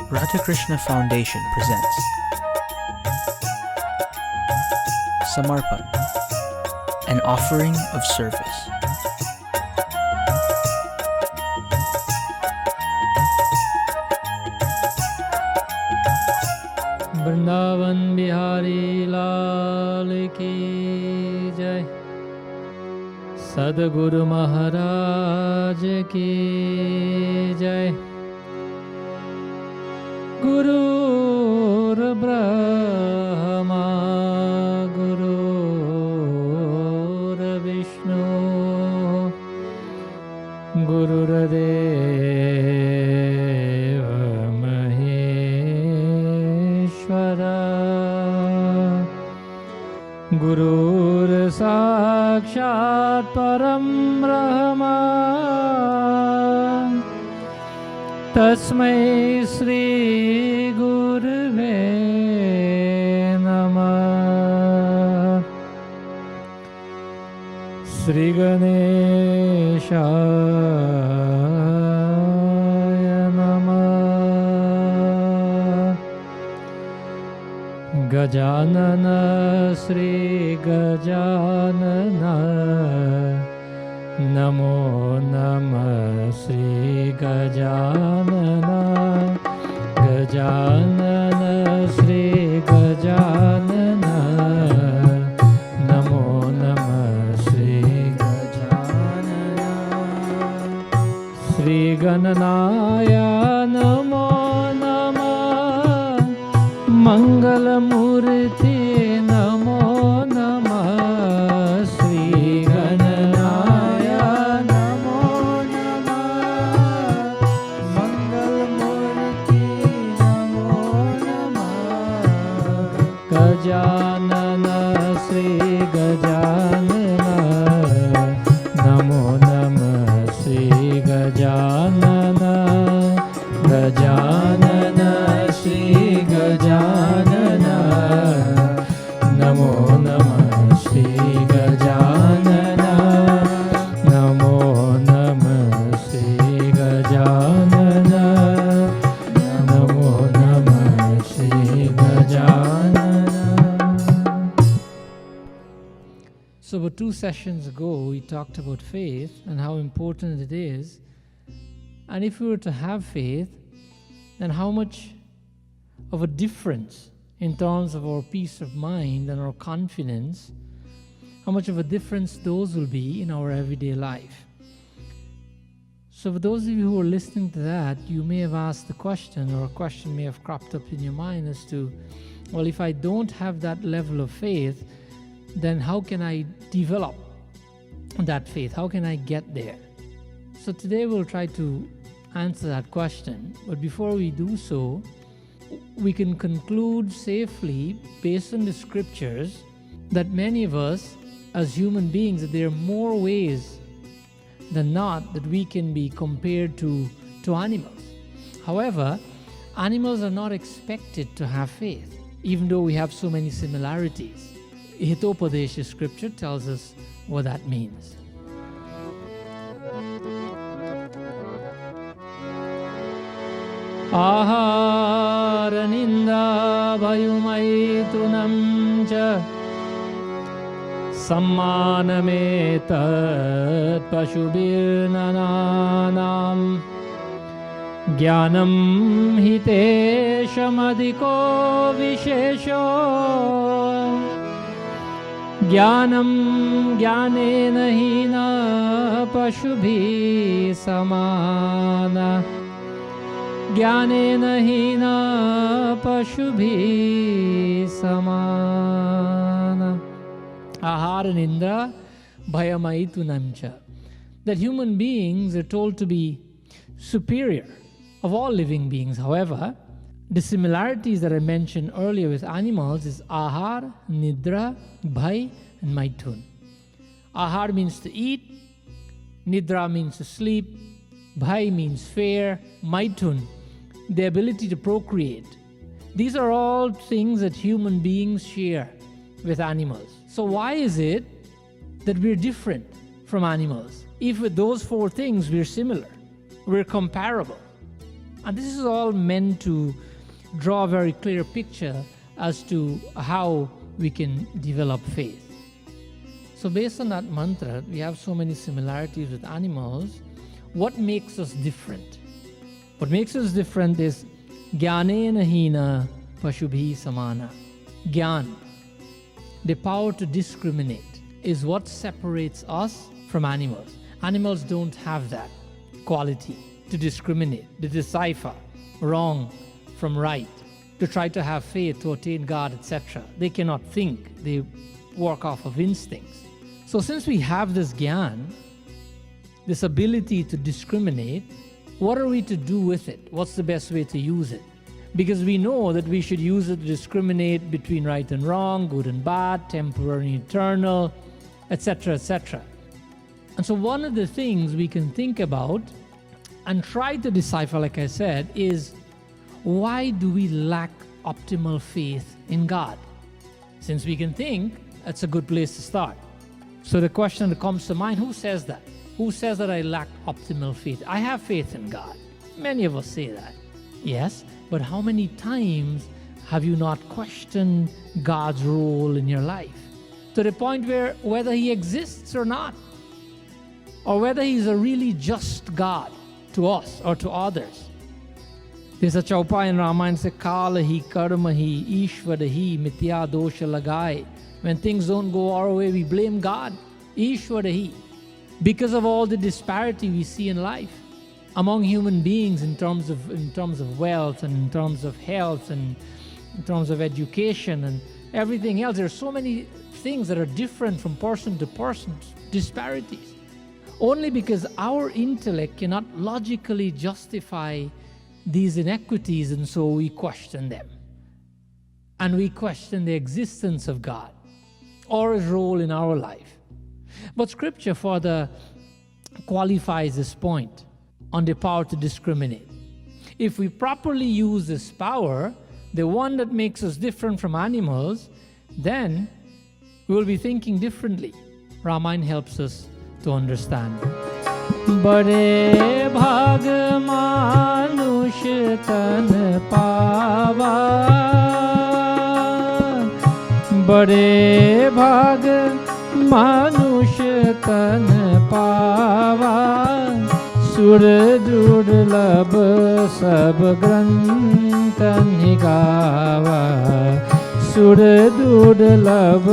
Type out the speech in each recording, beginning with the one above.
Radhakrishna Foundation presents Samarpan, an offering of service. Vrindavan Bihari लाल की जय, सद्गुरु महाराज की जय। गुरुर्ब्रह्मा गुरुर्विष्णु गुरुर्देव महेश्वरा, गुरुर्साक्षात् परं ब्रह्म तस्मै श्री गुरुवे नमः। श्री गणेशाय नमः। गजानन श्री गजानन नमो नमः। श्री गजानन गजानन श्री गजानन नमो नमः। श्री गजानन श्री गणनाय नमो नमः। मंगलमूर्ति नमो नमः। श्री गणनाय नमो नमः। मंगलमूर्ति नमो नमः। गजानन श्री गजानन नमो नमः। श्री गजानन गजानन श्री गजानन नमो नमः। श्री गजानन नमो नमः। श्री गजानन नमो नमः। Shri Gajanan. So about 2 sessions ago we talked about faith and how important it is, and if we were to have faith, then how much of a difference in terms of our peace of mind and our confidence, how much of a difference those will be in our everyday life. So for those of you who are listening to that, you may have asked the question, or a question may have cropped up in your mind as to, well, if I don't have that level of faith, then how can I develop that faith? How can I get there? So today we'll try to answer that question, but before we do so, we can conclude safely based on the scriptures that many of us as human beings, that there are more ways than not that we can be compared to animals. However, animals are not expected to have faith, even though we have so many similarities. Hitopadesha scripture tells us what that means. आहार निंदा भयुमैथुनं च सम्मानमेतत् पशुभिर्ननानां ज्ञानं हि तेषमधिको विशेषो ज्ञानं ज्ञानेन हि न पशुभिः समान ज्ञानेन हि न पशुभिः समान। Ahara nindra bhayamaitunam cha. That human beings are told to be superior of all living beings. However, the similarities that I mentioned earlier with animals is ahar, nidra, bhay, and maithun. Ahar means to eat, nidra means to sleep, bhay means fear, maithun, the ability to procreate. These are all things that human beings share with animals. So why is it that we're different from animals? If with those 4 things we're similar, we're comparable. And this is all meant to draw a very clear picture as to how we can develop faith. So based on that mantra, we have so many similarities with animals. What makes us different? What makes us different is Jnanena hina pashubhi samana. Gyan, the power to discriminate, is what separates us from animals. Animals don't have that quality to discriminate, to decipher wrong from right, to try to have faith, to attain God, etc. They cannot think. They work off of instincts. So since we have this Gyan, this ability to discriminate, what are we to do with it? What's the best way to use it? Because we know that we should use it to discriminate between right and wrong, good and bad, temporary and eternal, etc., etc. And so one of the things we can think about and try to decipher, like I said, is why do we lack optimal faith in God? Since we can think, that's a good place to start. So the question that comes to mind, who says that? Who says that I lack optimal faith? I have faith in God. Many of us say that. Yes, but how many times have you not questioned God's role in your life? To the point where whether He exists or not, or whether He's a really just God to us or to others. There's a chaupa in Ramayana says, Kala hi karma hi ishvara hi mitya dosha lagai. When things don't go our way, we blame God. Ishvara hi. Because of all the disparity we see in life among human beings in terms of wealth and in terms of health and in terms of education and everything else. There are so many things that are different from person to person, disparities. Only because our intellect cannot logically justify these inequities, and so we question them. And we question the existence of God or His role in our life. But Scripture further qualifies this point on the power to discriminate. If we properly use this power, the one that makes us different from animals, then we will be thinking differently. Ramayana helps us to understand. Bade bhag manush tan pava, bade bhag manush tan pava, sur durlab sab granth nigava, sur durlab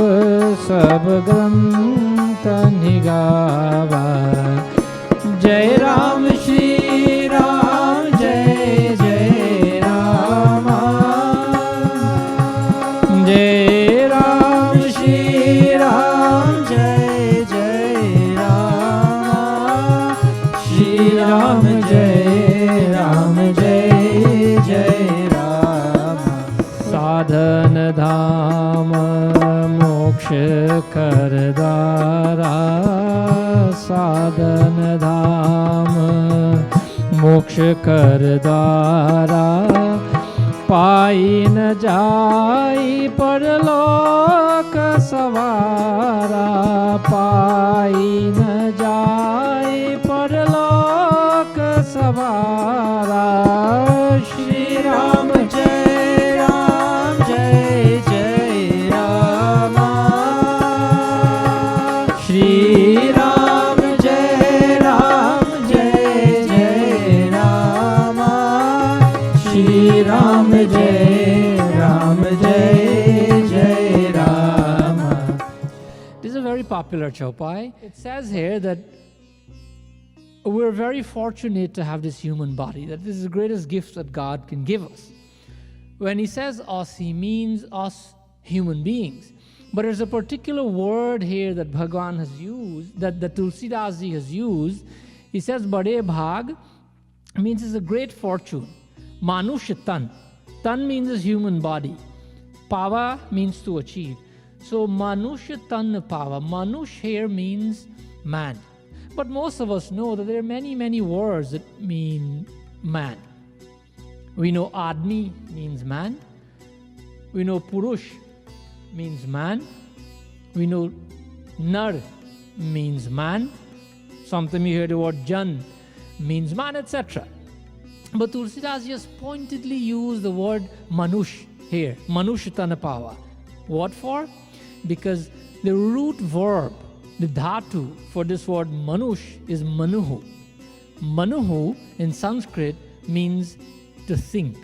sab granth nigava. Jai Ram Shri Ram Jai Jai Rama, Jai Ram Shri Ram Jai Jai Rama, Shri Ram Jai Ram Jai Jai Rama. Sadhan Dham Moksha Kardara, Sadhan Dham Moksha Kardara, पाई न जाई परलोक सवारा, पाई न जाई परलोक सवारा। श्री राम जय जय रामा, श्री राम जय जय रामा, श्री राम जय जय Rama. This is a very popular chaupai. It says here that we're very fortunate to have this human body, that this is the greatest gift that God can give us. When he says us, he means us human beings. But there's a particular word here that Bhagwan has used, that the Tulsidas ji has used. He says, Bade Bhag means it's a great fortune. Manush tan. Tan means a human body. Pava means to achieve. So Manush tan pava. Manush here means man. But most of us know that there are many words that mean man. We know Admi means man. We know Purush means man. We know Nar means man. Sometimes you hear the word Jan means man, etc. But Tulsidas just pointedly used the word manush here, manush tanapava. What for? Because the root verb, the dhatu for this word manush is manuhu. Manuhu in Sanskrit means to think.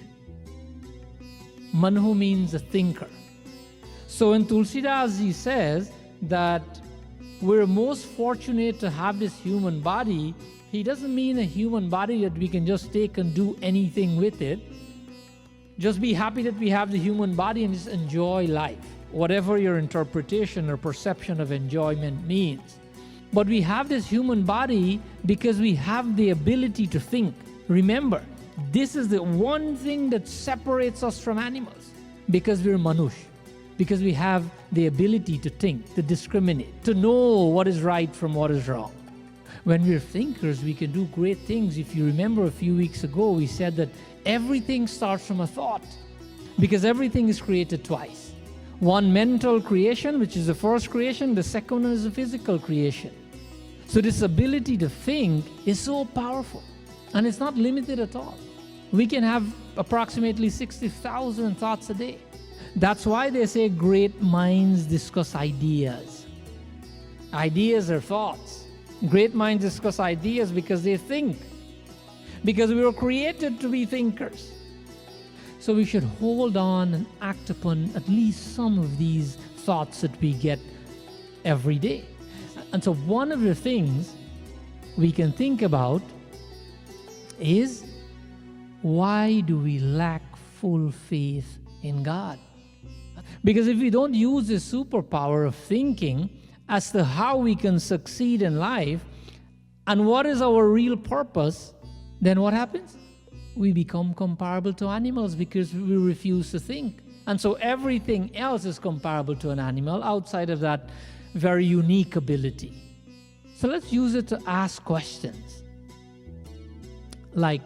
Manuhu means a thinker. So when Tulsidas ji says that we're most fortunate to have this human body, he doesn't mean a human body that we can just take and do anything with it. Just be happy that we have the human body and just enjoy life, whatever your interpretation or perception of enjoyment means. But we have this human body because we have the ability to think. Remember, this is the one thing that separates us from animals, because we're manush, because we have the ability to think, to discriminate, to know what is right from what is wrong. When we're thinkers, we can do great things. If you remember a few weeks ago, we said that everything starts from a thought, because everything is created twice. One mental creation, which is the first creation, the second one is a physical creation. So this ability to think is so powerful, and it's not limited at all. We can have approximately 60,000 thoughts a day. That's why they say great minds discuss ideas. Ideas are thoughts. Great minds discuss ideas because they think. Because we were created to be thinkers. So we should hold on and act upon at least some of these thoughts that we get every day. And so one of the things we can think about is, why do we lack full faith in God? Because if we don't use this superpower of thinking as to how we can succeed in life and what is our real purpose, then what happens? We become comparable to animals because we refuse to think. And so everything else is comparable to an animal outside of that very unique ability. So let's use it to ask questions. Like,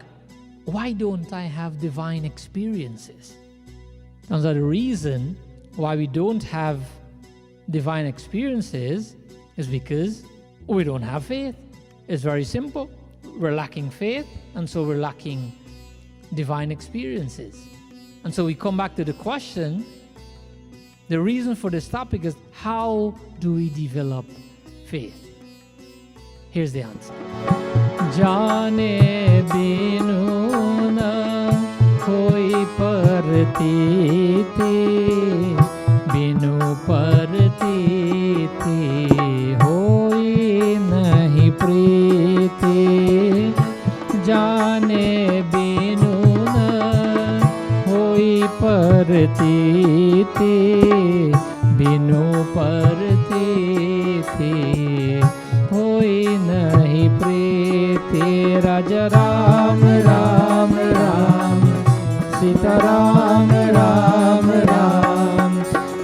why don't I have divine experiences? Turns out the reason why we don't have divine experiences is because we don't have faith. It's very simple. We're lacking faith, and so we're lacking divine experiences. And so we come back to the question, the reason for this topic is, how do we develop faith? Here's the answer. Jane binu na koi partiti, binu partiti hoi nahi priti. Jane binu na hoi partiti, binu partiti hoi nahi priti. Raja Ram Ram Ram, Sita Ram Ram Ram,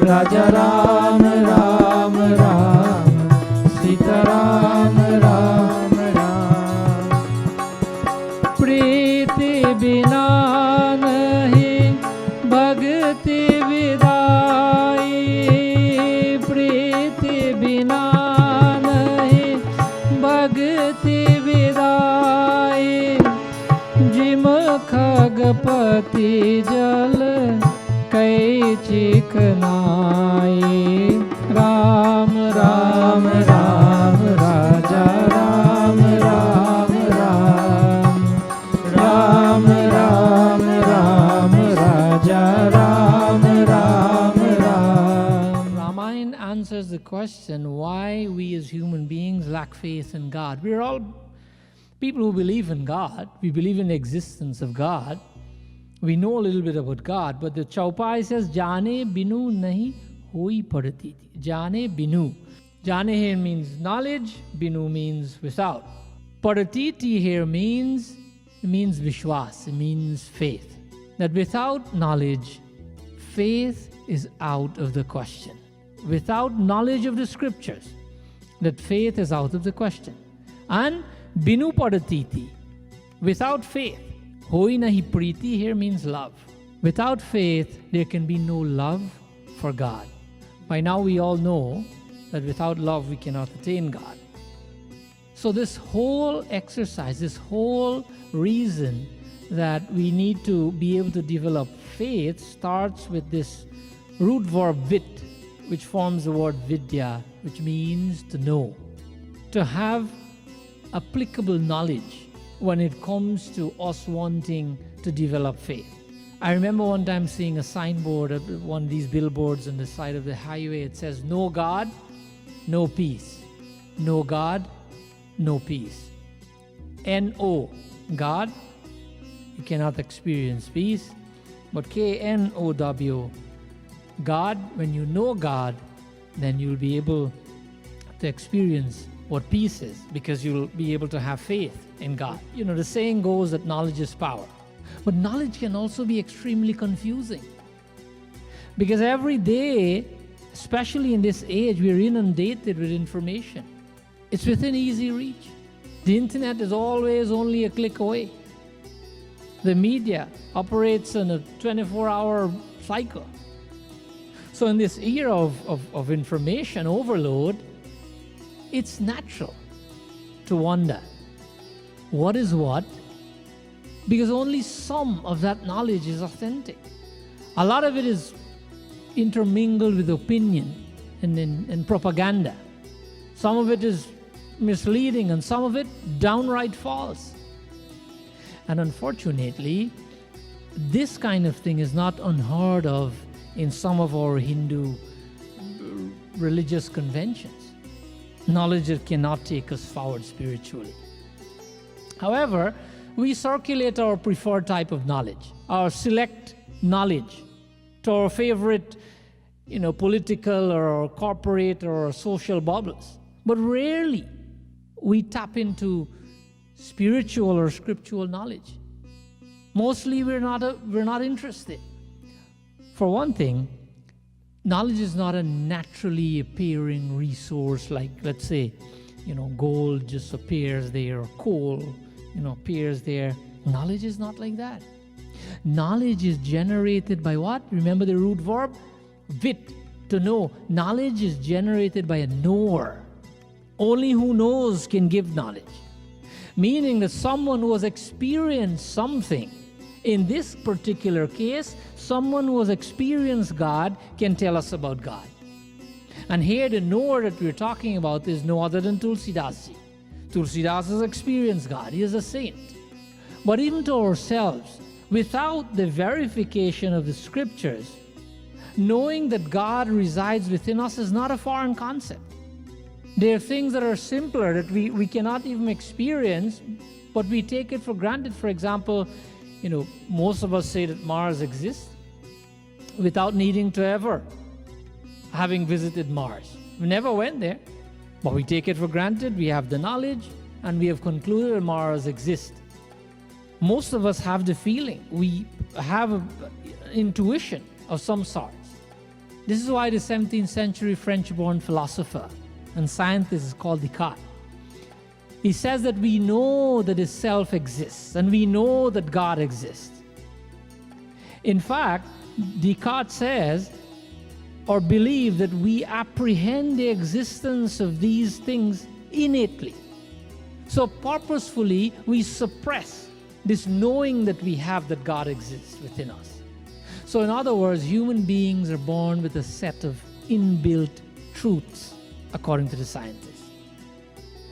Raja Ram Ram Ram, Sita Ram Ram Ram. Priti bina nahi bhakti vidai, priti bina nahi bhakti vidai. Jim khagpati jal kai chiknai. Ram Ram Ram Raja Ram Ram Ram, Ram Ram Ram Raja Ram Ram Ram. Ramayana answers the question why we as human beings lack faith in God. We're all people who believe in God. We believe in the existence of God. We know a little bit about God, but the Chaupai says, Jane binu nahi hoi padati. Jane binu. Jane here means knowledge, binu means without. Padatiti here means vishwas, it means faith. That without knowledge, faith is out of the question. Without knowledge of the scriptures, that faith is out of the question. And binu padatiti, without faith, hoi nahi priti here means love. Without faith, there can be no love for God. By now we all know that without love we cannot attain God. So this whole exercise, this whole reason that we need to be able to develop faith starts with this root verb vit, which forms the word vidya, which means to know, to have applicable knowledge when it comes to us wanting to develop faith. I remember one time seeing a signboard at one of these billboards on the side of the highway. It says, "No God, no peace. No God, no peace." N-O, God, you cannot experience peace. But K-N-O-W, God, when you know God, then you'll be able to experience what peace is, because you'll be able to have faith in God. You know, the saying goes that knowledge is power. But knowledge can also be extremely confusing, because every day, especially in this age, we're inundated with information. It's within easy reach. The internet is always only a click away. The media operates on a 24-hour cycle. So in this era of information overload, it's natural to wonder what is what, because only some of that knowledge is authentic. A lot of it is intermingled with opinion and propaganda. Some of it is misleading, and some of it downright false. And unfortunately, this kind of thing is not unheard of in some of our Hindu religious conventions. Knowledge that cannot take us forward spiritually. However, we circulate our preferred type of knowledge, our select knowledge, to our favorite, political or corporate or social bubbles. But rarely we tap into spiritual or scriptural knowledge. Mostly we're not interested. For one thing, knowledge is not a naturally appearing resource like, let's say, gold just appears there, or coal, appears there. Knowledge is not like that. Knowledge is generated by what? Remember the root verb? Vit, to know. Knowledge is generated by a knower. Only who knows can give knowledge. Meaning that someone who has experienced something, in this particular case, someone who has experienced God can tell us about God. And here the knower that we're talking about is no other than Tulsidas Ji. Tulsidas has experienced God. He is a saint. But even to ourselves, without the verification of the scriptures, knowing that God resides within us is not a foreign concept. There are things that are simpler that we cannot even experience, but we take it for granted. For example, most of us say that Mars exists without needing to ever having visited Mars. We never went there, but we take it for granted. We have the knowledge, and we have concluded that Mars exists. Most of us have the feeling. We have an intuition of some sorts. This is why the 17th century French-born philosopher and scientist is called Descartes. He says that we know that the self exists, and we know that God exists. In fact, Descartes says or believes that we apprehend the existence of these things innately. So purposefully, we suppress this knowing that we have that God exists within us. So in other words, human beings are born with a set of inbuilt truths, according to the scientists.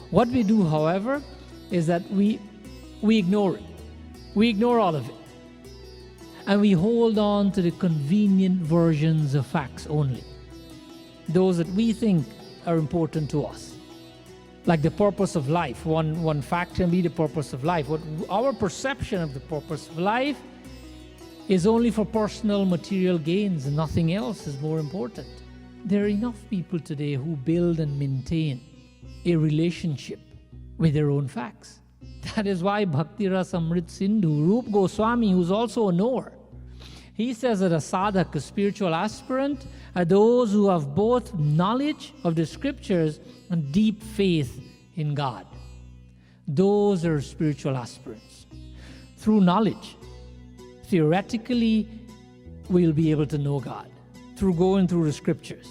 What we do, however, is that we ignore it. We ignore all of it. And we hold on to the convenient versions of facts only. Those that we think are important to us. Like the purpose of life. One fact can be the purpose of life. What our perception of the purpose of life is only for personal material gains, and nothing else is more important. There are enough people today who build and maintain a relationship with their own facts. That is why Bhakti Rasamrit Sindhu, Rup Goswami, who's also a knower, he says that a sadhak, a spiritual aspirant, are those who have both knowledge of the scriptures and deep faith in God. Those are spiritual aspirants. Through knowledge, theoretically, we'll be able to know God. Through going through the scriptures,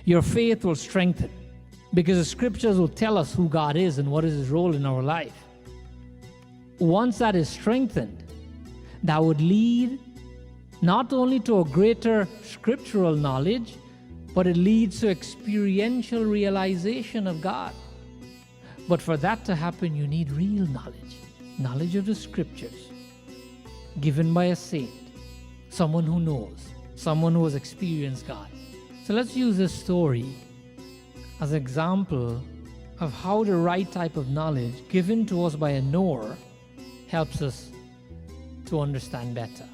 your faith will strengthen, because the scriptures will tell us who God is and what is his role in our life. Once that is strengthened, that would lead not only to a greater scriptural knowledge, but it leads to experiential realization of God. But for that to happen, you need real knowledge, knowledge of the scriptures, given by a saint, someone who knows, someone who has experienced God. So let's use this story as an example of how the right type of knowledge given to us by a knower helps us to understand better.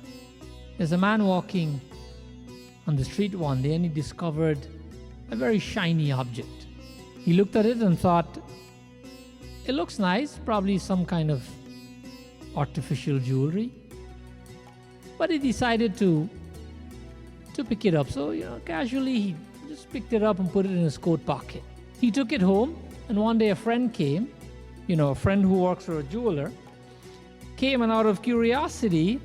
There's a man walking on the street one day and he discovered a very shiny object. He looked at it and thought, it looks nice, probably some kind of artificial jewelry. But he decided to pick it up. So, casually he just picked it up and put it in his coat pocket. He took it home, and one day a friend came, a friend who works for a jeweler, came, and out of curiosity,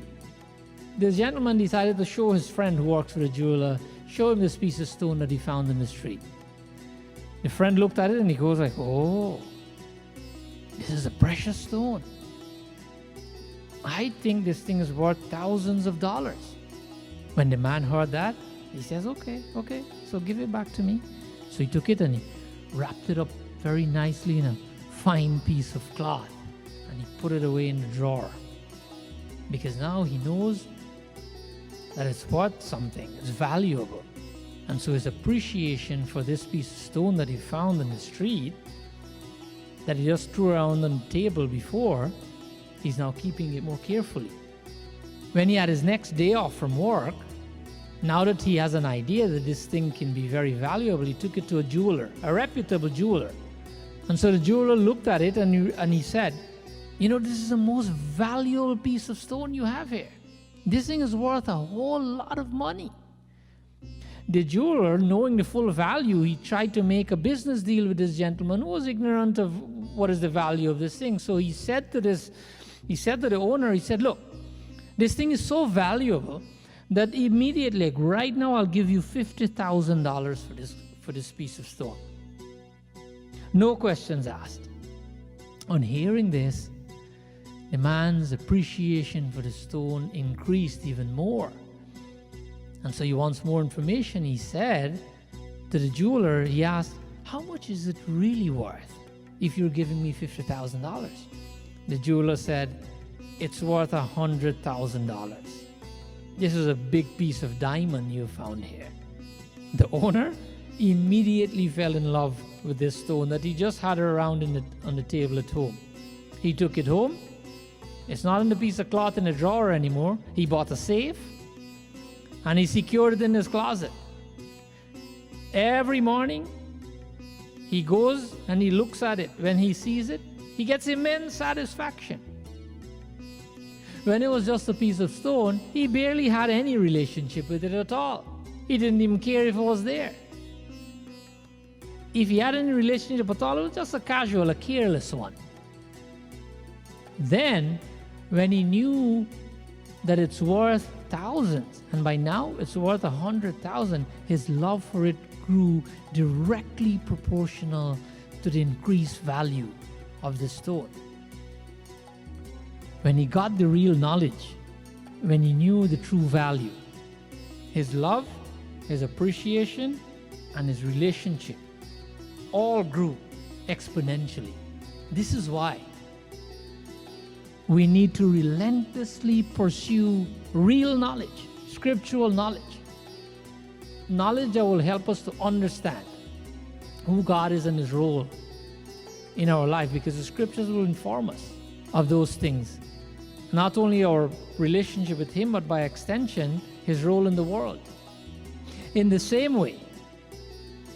this gentleman decided to show his friend who works for a jeweler, show him this piece of stone that he found in the street. The friend looked at it and he goes like, oh, this is a precious stone. I think this thing is worth thousands of dollars. When the man heard that, he says, okay, so give it back to me. So he took it and he wrapped it up very nicely in a fine piece of cloth, and he put it away in the drawer. Because now he knows that it's worth something, it's valuable. And so his appreciation for this piece of stone that he found in the street, that he just threw around on the table before, he's now keeping it more carefully. When he had his next day off from work, now that he has an idea that this thing can be very valuable, he took it to a jeweler, a reputable jeweler. And so the jeweler looked at it and he said, this is the most valuable piece of stone you have here. This thing is worth a whole lot of money. The jeweler, knowing the full value, he tried to make a business deal with this gentleman who was ignorant of what is the value of this thing. So he said to the owner, he said, look, this thing is so valuable that immediately, like right now, I'll give you $50,000 for this piece of stone. No questions asked. On hearing this, the man's appreciation for the stone increased even more. And so he wants more information. He said to the jeweler, he asked, how much is it really worth if you're giving me $50,000? The jeweler said, it's worth $100,000. This is a big piece of diamond you found here. The owner immediately fell in love with this stone that he just had around on the table at home. He took it home. It's not in the piece of cloth in the drawer anymore. He bought a safe and he secured it in his closet. Every morning, he goes and he looks at it. When he sees it, he gets immense satisfaction. When it was just a piece of stone, he barely had any relationship with it at all. He didn't even care if it was there. If he had any relationship at all, it was just a casual, a careless one. Then, when he knew that it's worth thousands, and by now it's worth 100,000, his love for it grew directly proportional to the increased value of the stone. When he got the real knowledge, when he knew the true value, his love, his appreciation, and his relationship all grew exponentially. This is why we need to relentlessly pursue real knowledge, scriptural knowledge. Knowledge that will help us to understand who God is and His role in our life, because the scriptures will inform us of those things. Not only our relationship with Him, but by extension, His role in the world. In the same way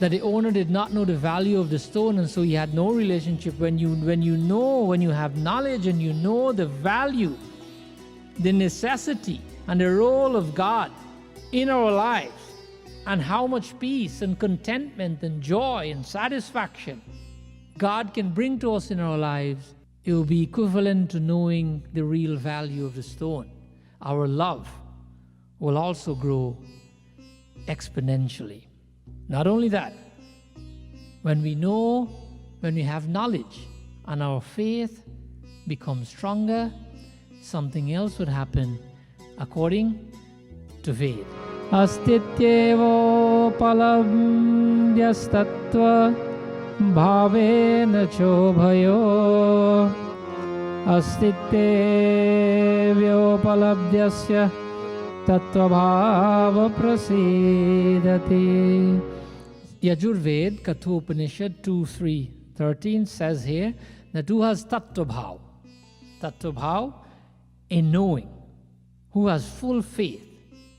that the owner did not know the value of the stone, and so he had no relationship, when you have knowledge and you know the value, the necessity and the role of God in our lives, and how much peace and contentment and joy and satisfaction God can bring to us in our lives, it will be equivalent to knowing the real value of the stone. Our love will also grow exponentially. Not only that, when we have knowledge and our faith becomes stronger, something else would happen. according to faith. Astityevopalamdyastattva bhavena chobhayo astityevyopalabdyasya tattvabhava prasidati. Yajurved Kathopanishad 2:3-13 says here that who has tattvabhav, tattvabhav, in knowing, who has full faith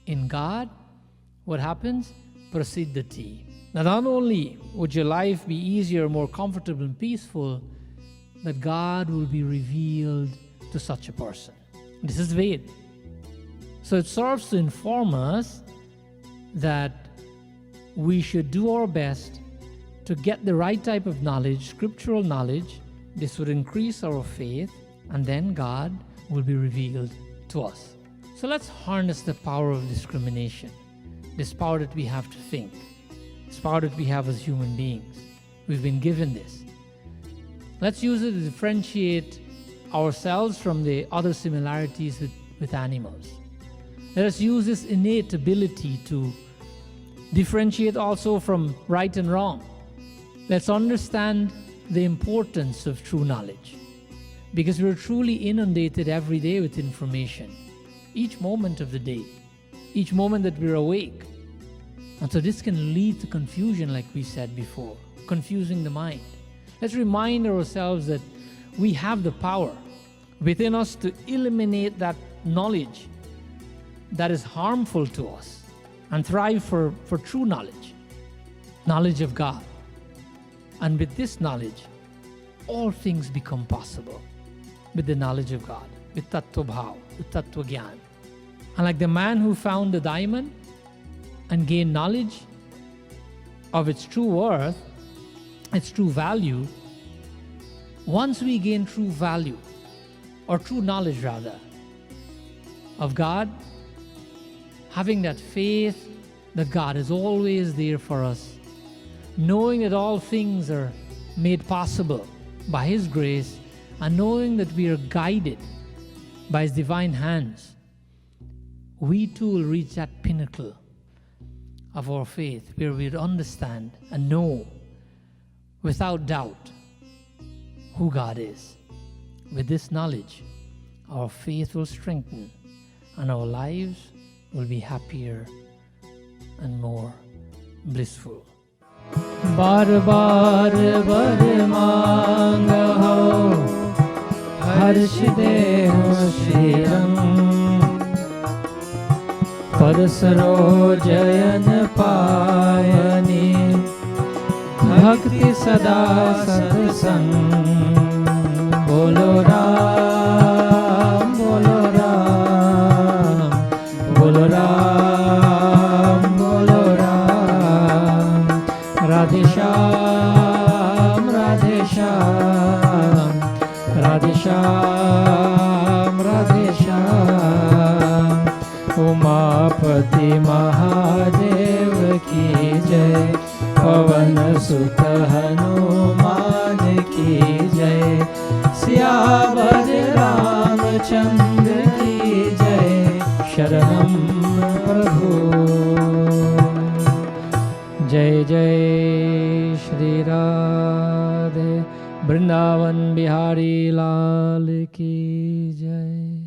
in God, what happens? Prasiddhati. Now not only would your life be easier, more comfortable and peaceful, but God will be revealed to such a person. This is Ved. So it serves to inform us that we should do our best to get the right type of knowledge, scriptural knowledge. This would increase our faith, and then God will be revealed to us. So let's harness the power of discrimination, this power that we have to think, this power that we have as human beings. We've been given this. Let's use it to differentiate ourselves from the other similarities with animals. Let us use this innate ability to differentiate also from right and wrong. Let's understand the importance of true knowledge, because we're truly inundated every day with information, each moment of the day, each moment that we're awake. And so this can lead to confusion, like we said before, confusing the mind. Let's remind ourselves that we have the power within us to eliminate that knowledge that is harmful to us and thrive for true knowledge, knowledge of God. And with this knowledge, all things become possible with the knowledge of God, with Tattvabhav, with Tattva Gyan. And like the man who found the diamond and gained knowledge of its true worth, its true value, once we gain true value, or true knowledge rather, of God, having that faith that God is always there for us, knowing that all things are made possible by His grace, and knowing that we are guided by His divine hands, we too will reach that pinnacle of our faith where we understand and know without doubt who God is. With this knowledge, our faith will strengthen and our lives will be happier and more blissful. बार बार वर मांग हो हर्ष दे हो श्रीरंग परसरो जयन पायनी भक्ति सदा सत्संग बोलो राम बोलो राम बोलो राम बोलो राम राधे श्याम राधे श्याम राधे श्याम राधे श्याम उमापति महादेव की जय पवन सुत हनुमान की जय सियावर रामचंद्र की जय शरणम प्रभु जय जय श्री राधे वृंदावन बिहारी लाल की जय।